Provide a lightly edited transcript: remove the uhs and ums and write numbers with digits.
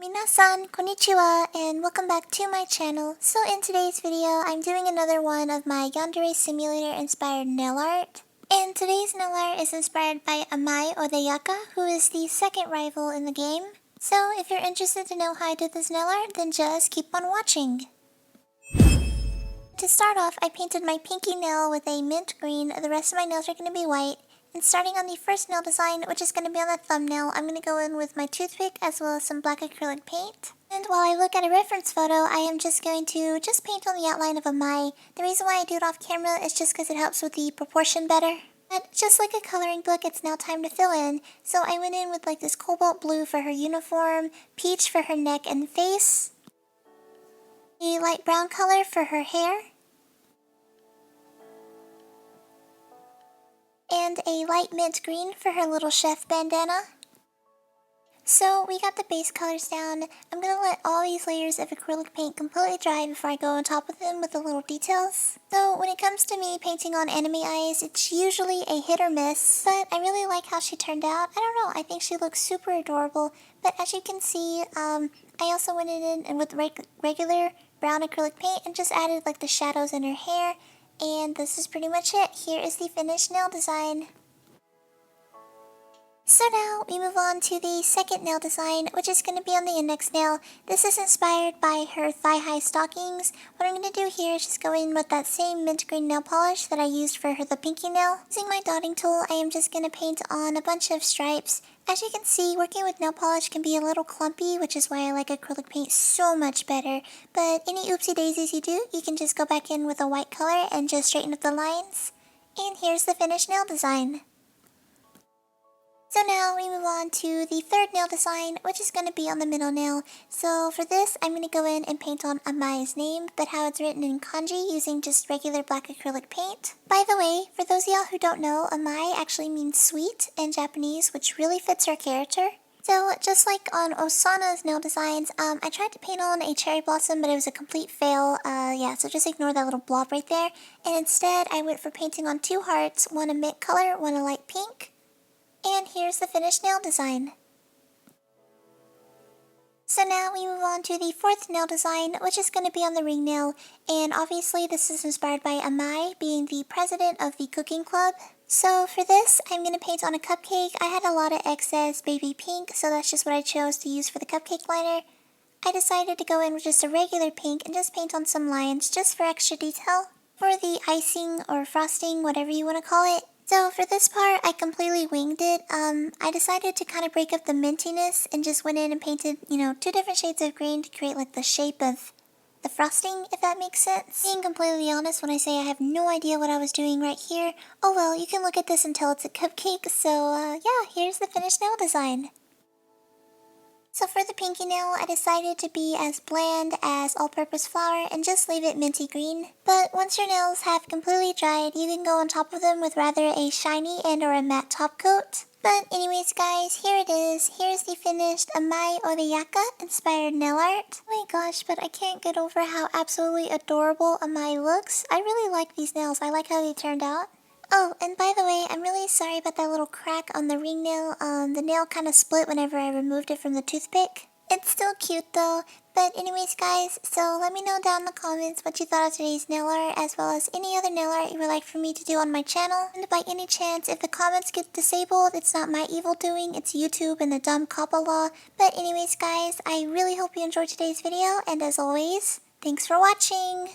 Minasan, konnichiwa, and welcome back to my channel. So in today's video, I'm doing another one of my Yandere Simulator inspired nail art. And today's nail art is inspired by Amai Odayaka, who is the second rival in the game. So if you're interested to know how I did this nail art, then just keep on watching. To start off, I painted my pinky nail with a mint green. The rest of my nails are going to be white. And starting on the first nail design, which is going to be on the thumbnail, I'm going to go in with my toothpick as well as some black acrylic paint. And while I look at a reference photo, I am just going to paint on the outline of Amai. The reason why I do it off camera is just because it helps with the proportion better. But just like a coloring book, it's now time to fill in. So I went in with like this cobalt blue for her uniform, peach for her neck and face, a light brown color for her hair, and a light mint green for her little chef bandana. So we got the base colors down. I'm going to let all these layers of acrylic paint completely dry before I go on top of them with the little details. So when it comes to me painting on anime eyes, it's usually a hit or miss, but I really like how she turned out. I don't know, I think she looks super adorable, but as you can see, I also went in and with regular brown acrylic paint and just added like the shadows in her hair. And this is pretty much it. Here is the finished nail design. So now we move on to the second nail design, which is going to be on the index nail. This is inspired by her thigh-high stockings. What I'm going to do here is just go in with that same mint green nail polish that I used for the pinky nail. Using my dotting tool, I am just going to paint on a bunch of stripes. As you can see, working with nail polish can be a little clumpy, which is why I like acrylic paint so much better. But any oopsie daisies you do, you can just go back in with a white color and just straighten up the lines. And here's the finished nail design. So now we move on to the third nail design, which is going to be on the middle nail. So for this, I'm going to go in and paint on Amai's name, but how it's written in kanji using just regular black acrylic paint. By the way, for those of y'all who don't know, Amai actually means sweet in Japanese, which really fits her character. So just like on Osana's nail designs, I tried to paint on a cherry blossom, but it was a complete fail. So just ignore that little blob right there. And instead, I went for painting on two hearts, one a mint color, one a light pink. And here's the finished nail design. So now we move on to the fourth nail design, which is going to be on the ring nail. And obviously this is inspired by Amai being the president of the cooking club. So for this, I'm going to paint on a cupcake. I had a lot of excess baby pink, so that's just what I chose to use for the cupcake liner. I decided to go in with just a regular pink and just paint on some lines just for extra detail. For the icing or frosting, whatever you want to call it. So for this part, I completely winged it. I decided to kind of break up the mintiness and just went in and painted, two different shades of green to create like the shape of the frosting, if that makes sense. Being completely honest, when I say I have no idea what I was doing right here, oh well, you can look at this and tell it's a cupcake. So yeah, here's the finished nail design. So for the pinky nail, I decided to be as bland as all-purpose flour and just leave it minty green. But once your nails have completely dried, you can go on top of them with rather a shiny and or a matte top coat. But anyways guys, here it is. Here's the finished Amai Odayaka inspired nail art. Oh my gosh, but I can't get over how absolutely adorable Amai looks. I really like these nails. I like how they turned out. Oh, and by the way, I'm really sorry about that little crack on the ring nail. The nail kind of split whenever I removed it from the toothpick. It's still cute though. But anyways guys, so let me know down in the comments what you thought of today's nail art, as well as any other nail art you would like for me to do on my channel. And by any chance, if the comments get disabled, it's not my evil doing, it's YouTube and the dumb COPPA law. But anyways guys, I really hope you enjoyed today's video, and as always, thanks for watching!